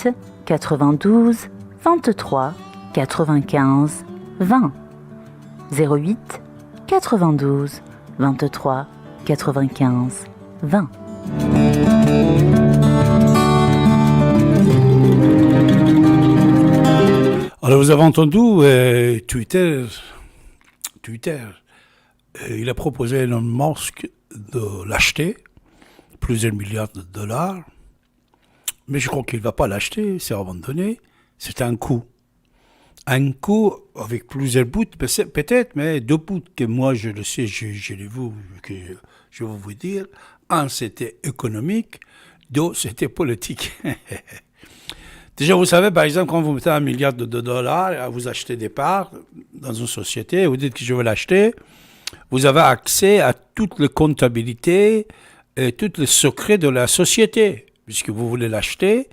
08 92 23 95 20. 08 92 23 95 20. Alors vous avez entendu Twitter, il a proposé à Elon Musk de l'acheter, plusieurs milliards de dollars, mais je crois qu'il ne va pas l'acheter, c'est abandonné, c'est un coup. Un coup avec plusieurs bouts, peut-être, mais deux bouts que moi je le sais, je l'ai vu, que je vais vous dire. Un, c'était économique, deux, c'était politique. Déjà, vous savez, par exemple, quand vous mettez 1 milliard de dollars, vous achetez des parts dans une société, vous dites que je veux l'acheter, vous avez accès à toute la comptabilité et tous les secrets de la société, puisque vous voulez l'acheter,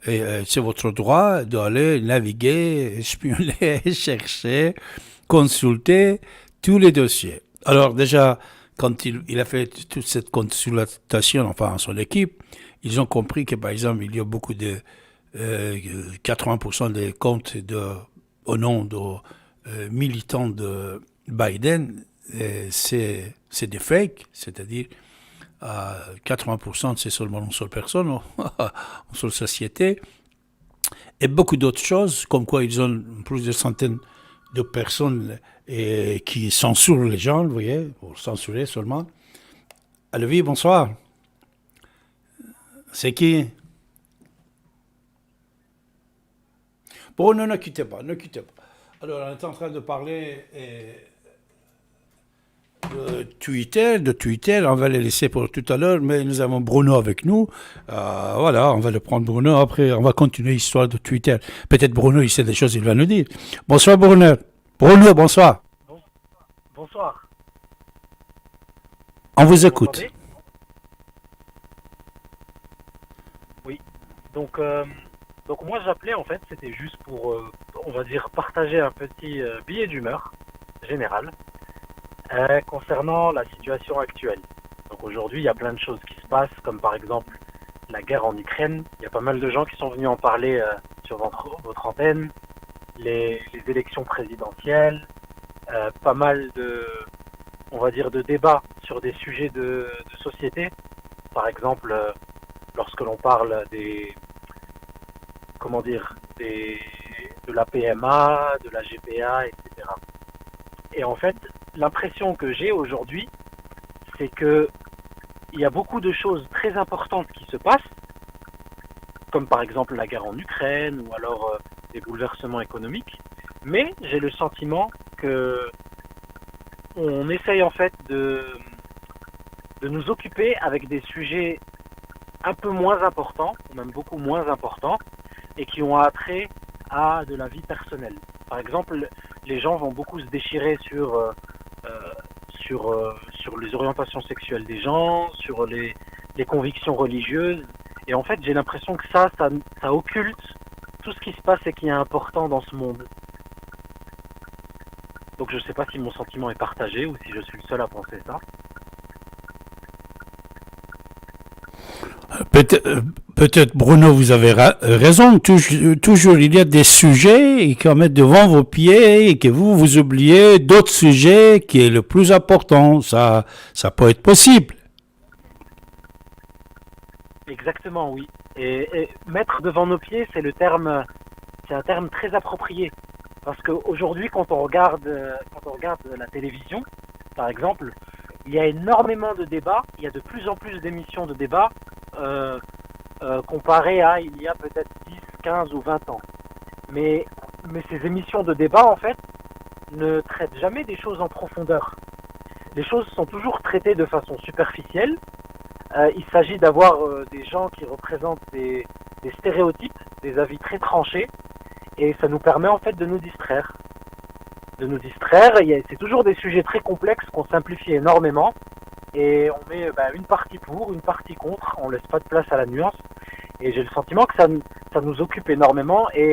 et c'est votre droit d'aller naviguer, espionner, chercher, consulter tous les dossiers. Alors déjà, quand il a fait toute cette consultation, enfin son équipe, ils ont compris que, par exemple, il y a beaucoup de 80% des comptes au nom de militants de Biden, c'est des fakes, c'est-à-dire 80% c'est seulement une seule personne, une seule société, et beaucoup d'autres choses, comme quoi ils ont plus de centaines de personnes qui censurent les gens, vous voyez, pour censurer seulement. Allô, oui, bonsoir. C'est qui? Bon, ne quittez pas. Alors, on est en train de parler de Twitter, on va les laisser pour tout à l'heure, mais nous avons Bruno avec nous. Voilà, on va le prendre Bruno, après on va continuer l'histoire de Twitter. Peut-être Bruno, il sait des choses, il va nous dire. Bonsoir Bruno. Bruno, bonsoir. Bonsoir. On vous écoute. Oui, donc moi j'appelais en fait, c'était juste pour, on va dire, partager un petit billet d'humeur général concernant la situation actuelle. Donc aujourd'hui, il y a plein de choses qui se passent, comme par exemple la guerre en Ukraine. Il y a pas mal de gens qui sont venus en parler sur votre antenne, les élections présidentielles, pas mal de, on va dire, de débats sur des sujets de société. Par exemple, lorsque l'on parle de la PMA, de la GPA, etc. Et en fait, l'impression que j'ai aujourd'hui, c'est que il y a beaucoup de choses très importantes qui se passent, comme par exemple la guerre en Ukraine ou alors des bouleversements économiques, mais j'ai le sentiment que on essaye en fait de nous occuper avec des sujets un peu moins importants, ou même beaucoup moins importants, et qui ont attrait à de la vie personnelle. Par exemple, les gens vont beaucoup se déchirer sur les orientations sexuelles des gens, sur les convictions religieuses. Et en fait, j'ai l'impression que ça occulte tout ce qui se passe et qui est important dans ce monde. Donc je ne sais pas si mon sentiment est partagé ou si je suis le seul à penser ça. Peut-être, Bruno, vous avez raison. Toujours, il y a des sujets qui mettent devant vos pieds et que vous oubliez d'autres sujets qui est le plus important. Ça peut être possible. Exactement, oui. Et mettre devant nos pieds, c'est un terme très approprié. Parce qu'aujourd'hui, quand on regarde la télévision, par exemple, il y a énormément de débats. Il y a de plus en plus d'émissions de débats comparé à il y a peut-être 10, 15 ou 20 ans. Mais ces émissions de débat, en fait, ne traitent jamais des choses en profondeur. Les choses sont toujours traitées de façon superficielle. Il s'agit d'avoir des gens qui représentent des stéréotypes, des avis très tranchés, et ça nous permet en fait de nous distraire. C'est toujours des sujets très complexes qu'on simplifie énormément, et on met une partie pour, une partie contre, on laisse pas de place à la nuance, et j'ai le sentiment que ça nous occupe énormément, et